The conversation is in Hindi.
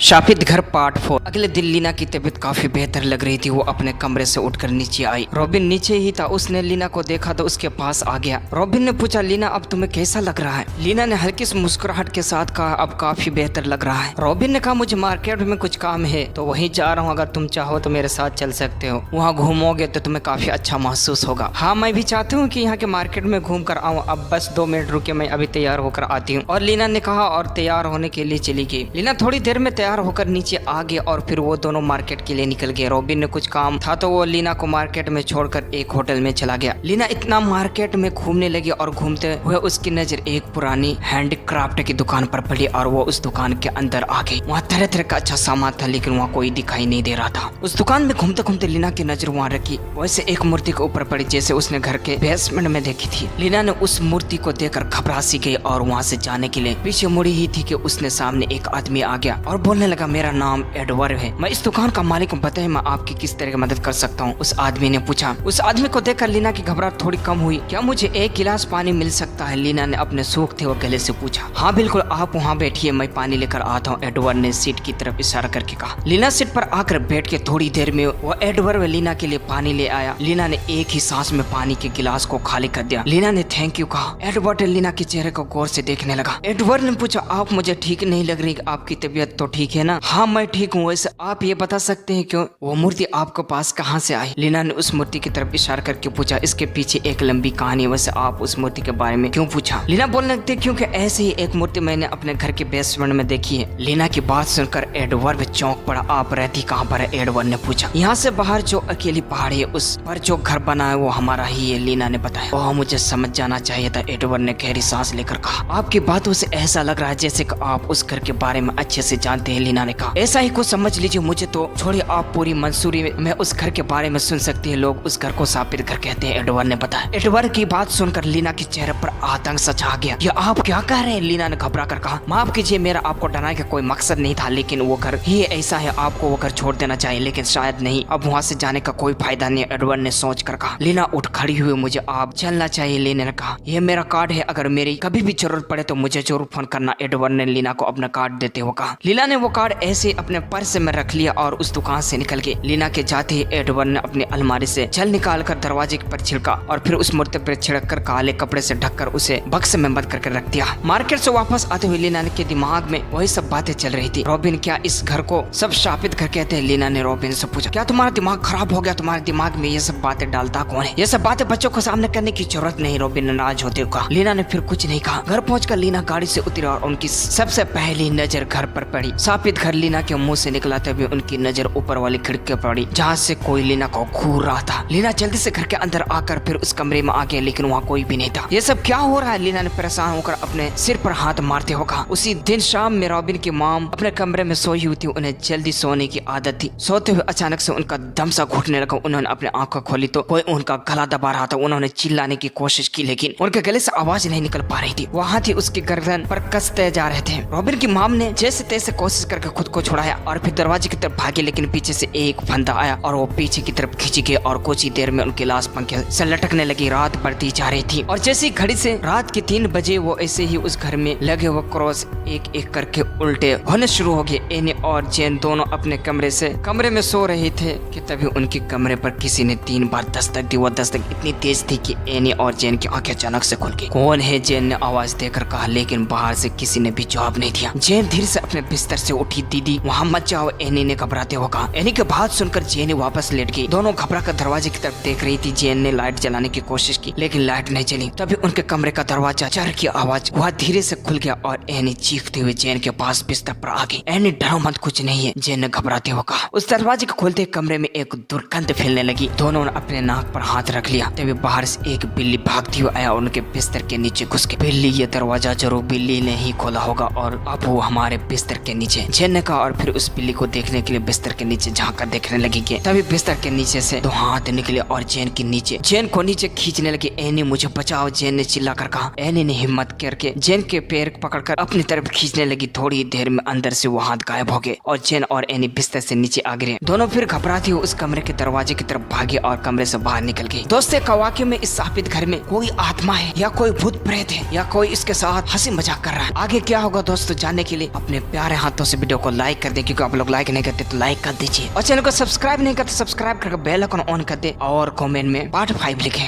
शापित घर पार्ट 4। अगले दिन लीना की तबीयत काफी बेहतर लग रही थी। वो अपने कमरे से उठकर नीचे आई। रॉबिन नीचे ही था। उसने लीना को देखा तो उसके पास आ गया। रॉबिन ने पूछा, लीना अब तुम्हें कैसा लग रहा है? लीना ने हल्की सी मुस्कुराहट के साथ कहा, अब काफी बेहतर लग रहा है। रॉबिन ने कहा, मुझे मार्केट में कुछ काम है तो वहीं जा रहा हूँ, अगर तुम चाहो तो मेरे साथ चल सकते हो। वहाँ घूमोगे तो तुम्हें काफी अच्छा महसूस होगा। हाँ, मैं भी चाहती हूँ कि यहाँ के मार्केट में घूम कर आऊँ। अब बस 2 मिनट रुके, मैं अभी तैयार होकर आती हूँ। और लीना ने कहा और तैयार होने के लिए चली गई। लीना थोड़ी देर में तैयार होकर नीचे आ गए और फिर वो दोनों मार्केट के लिए निकल गए। रॉबिन ने कुछ काम था तो वो लीना को मार्केट में छोड़कर एक होटल में चला गया। लीना इतना मार्केट में घूमने लगी और घूमते हुए उसकी नजर एक पुरानी हैंडीक्राफ्ट की दुकान पर पड़ी और वो उस दुकान के अंदर आ गई। वहाँ तरह तरह का अच्छा सामान था लेकिन वहाँ कोई दिखाई नहीं दे रहा था। उस दुकान में घूमते घूमते लीना की नजर वहाँ रखी। वैसे एक मूर्ति के ऊपर पड़ी जैसे उसने घर के बेसमेंट में देखी थी। लीना ने उस मूर्ति को देखकर घबरा सी गई और वहाँ से जाने के लिए पीछे मुड़ी ही थी कि उसने सामने एक आदमी आ गया और बोलने लगा, मेरा नाम एडवर्ड है, मैं इस दुकान का मालिक हूँ, बताइए मैं आपकी किस तरह की मदद कर सकता हूँ? उस आदमी ने पूछा। उस आदमी को देखकर लीना की घबराहट थोड़ी कम हुई। क्या मुझे 1 गिलास पानी मिल सकता है? लीना ने अपने सूखते हुए गले से पूछा। हाँ बिल्कुल, आप वहाँ बैठिए, मैं पानी लेकर आता हूँ, एडवर्ड ने सीट की तरफ इशारा करके कहा। लीना सीट पर आकर बैठ के थोड़ी देर में वो एडवर्ड लीना के लिए पानी ले आया। लीना ने एक ही सांस में पानी के गिलास को खाली कर दिया। लीना ने थैंक यू कहा। एडवर्ड लीना के चेहरे को गौर से देखने लगा। एडवर्ड ने पूछा, आप मुझे ठीक नहीं लग रही, आपकी तबीयत तो ठीक है ना? हाँ मैं ठीक हूँ। वैसे आप ये बता सकते हैं क्यों वो मूर्ति आपके पास कहाँ से आई? लीना ने उस मूर्ति की तरफ इशारा करके पूछा। इसके पीछे एक लंबी कहानी है। वैसे आप उस मूर्ति के बारे में क्यों पूछा? लीना बोलने लगती, क्योंकि ऐसे ही एक मूर्ति मैंने अपने घर के बेसमेंट में देखी है। लीना की बात सुनकर एडवर्ड चौंक पड़ा। आप रहती कहाँ पर है? एडवर्ड ने पूछा। यहाँ से बाहर जो अकेली पहाड़ी है उस पर जो घर बना है वो हमारा ही है, लीना ने बताया। ओह, मुझे समझ जाना चाहिए था, एडवर्ड ने गहरी सांस लेकर कहा। आपकी बातों से ऐसा लग रहा है जैसे कि आप उस घर के बारे में अच्छे से जानते हैं, लीना ने कहा। ऐसा ही कुछ समझ लीजिए, मुझे तो छोड़िए, आप पूरी मंसूरी में उस घर के बारे में सुन सकती है। लोग उस घर को शापित घर कहते हैं, एडवर्ड ने बताया। एडवर्ड की बात सुनकर लीना के चेहरे पर आतंक सा छा गया। ये आप क्या कह रहे हैं? लीना ने घबरा कर कहा। माफ कीजिए, मेरा आपको डराने का कोई मकसद नहीं था, लेकिन वो घर ही ऐसा है, आपको वो घर छोड़ देना चाहिए, लेकिन शायद नहीं, अब वहाँ से जाने का कोई फायदा नहीं, एडवर्ड ने सोच कर कहा। लीना उठ खड़ी हुई, मुझे आप चलना चाहिए, लीना ने कहा। यह मेरा कार्ड है, अगर मेरी कभी भी जरूरत पड़े तो मुझे जरूर फोन करना, एडवर्ड ने लीना को अपना कार्ड देते हुए कहा। लीना ने वो कार्ड ऐसे अपने पर्स में रख लिया और उस दुकान से निकल गई। लीना के जाते ही एडवर्ड ने अपनी अलमारी से छल निकालकर दरवाजे पर छिड़का और फिर उस मूर्ति पर छिड़क कर काले कपड़े से ढककर उसे बक्से में बंद करके रख दिया। मार्केट से वापस आते हुए लीना के दिमाग में वही सब बातें चल रही थी। रॉबिन, क्या इस घर को सब शापित घर कहते हैं? लीना ने रॉबिन से पूछा। क्या तुम्हारा दिमाग खराब हो गया? तुम्हारे दिमाग में ये सब बातें डालता कौन है? ये सब बातें बच्चों को सामने करने की जरूरत नहीं, रॉबिन ने नाराज होते हुए कहा। लीना ने फिर कुछ नहीं कहा। घर पहुंचकर लीना गाड़ी से उतरी और उनकी सबसे पहली नजर घर पर पड़ी। शापित घर लीना के मुंह से निकला तभी उनकी नजर ऊपर वाली खिड़की पर पड़ी जहाँ से कोई लीना को घूर रहा था। लीना जल्दी से घर के अंदर आकर फिर उस कमरे में आ गया लेकिन वहाँ कोई भी नहीं था। ये सब क्या हो रहा है? लीना ने परेशान होकर अपने सिर पर हाथ मारते हुए कहा। उसी दिन शाम में रॉबिन की मॉम अपने कमरे में सोई हुई थी। उन्हें जल्दी सोने की आदत थी। सोते हुए अचानक से उनका दम सा घुटने लगा। उन्होंने अपनी आंखें खोली तो कोई उनका गला दबा रहा था। उन्होंने चिल्लाने की कोशिश की लेकिन उनके गले से आवाज नहीं निकल पा रही थी। वो हाथ ही उसकी गर्दन पर कसते जा रहे थे। रॉबिन की मॉम ने जैसे तैसे कोशिश करके खुद को छुड़ाया और फिर दरवाजे की तरफ भागी लेकिन पीछे से एक फंदा आया और वो पीछे की तरफ खींची गई और कुछ ही देर में उनकी लाश पंखे से लटकने लगी। रात बढ़ती जा रही थी और जैसे ही घड़ी से रात के 3 बजे वो ऐसे ही उस घर में लगे हुए क्रॉस एक एक करके उल्टे होने शुरू हो गए। एनी और जेन दोनों अपने कमरे में सो रहे थे कि तभी उनके कमरे पर किसी ने 3 बार दस्तक दी। वो दस्तक इतनी तेज थी कि एनी और जेन की आंखें अचानक से खुल गई। कौन है? जेन ने आवाज देकर कहा लेकिन बाहर से किसी ने भी जवाब नहीं दिया। जेन धीरे से अपने बिस्तर से उठी। दीदी वहाँ मत जाओ, एनी ने घबराते हुए कहा। एनी की बात सुनकर जेन वापस लेट गई। दोनों घबरा कर दरवाजे की तरफ देख रही थी। जेन ने लाइट जलाने की कोशिश की लेकिन लाइट नहीं चली। तभी उनके कमरे का दरवाजा चर की आवाज वह धीरे से खुल गया और एनी चीखते हुए जेन के पास बिस्तर पर आ गई। एनी डरो मत, कुछ नहीं है, जेन ने घबराते हुए कहा। उस दरवाजे को खोलते कमरे में एक दुर्गंध फैलने लगी। दोनों ने अपने नाक पर हाथ रख लिया। तभी बाहर से एक बिल्ली भागती हुई आया और उनके बिस्तर के नीचे घुस गई। बिल्ली, ये दरवाजा जरूर बिल्ली ने ही खोला होगा और अब वो हमारे बिस्तर के नीचे, जेन ने कहा और फिर उस बिल्ली को देखने के लिए बिस्तर के नीचे झांक देखने लगी। तभी बिस्तर के नीचे से 2 हाथ निकले और जेन को नीचे खींचने लगे। एनी मुझे बचाओ, जेन ने चिल्लाकर कहा। एनी ने हिम्मत करके जेन के पैर पकड़कर अपनी तरफ खींचने लगी। थोड़ी देर में अंदर से वो हाथ गायब हो गए और जेन और एनी बिस्तर से नीचे आ गिरे। दोनों फिर घबराते हुए उस कमरे के दरवाजे की तरफ भागे और कमरे से बाहर निकल गए। दोस्तों, वाकई में इस शापित घर में कोई आत्मा है या कोई भूत प्रेत है या कोई इसके साथ हंसी मजाक कर रहा है। आगे क्या होगा दोस्तों, जानने के लिए अपने प्यारे हाथों से वीडियो को लाइक कर दे, क्योंकि आप लोग लाइक नहीं करते तो लाइक कर दीजिए, और चैनल को सब्सक्राइब नहीं करते सब्सक्राइब करके बेल आइकन ऑन कर दे, और कमेंट में पार्ट 5 लिखें।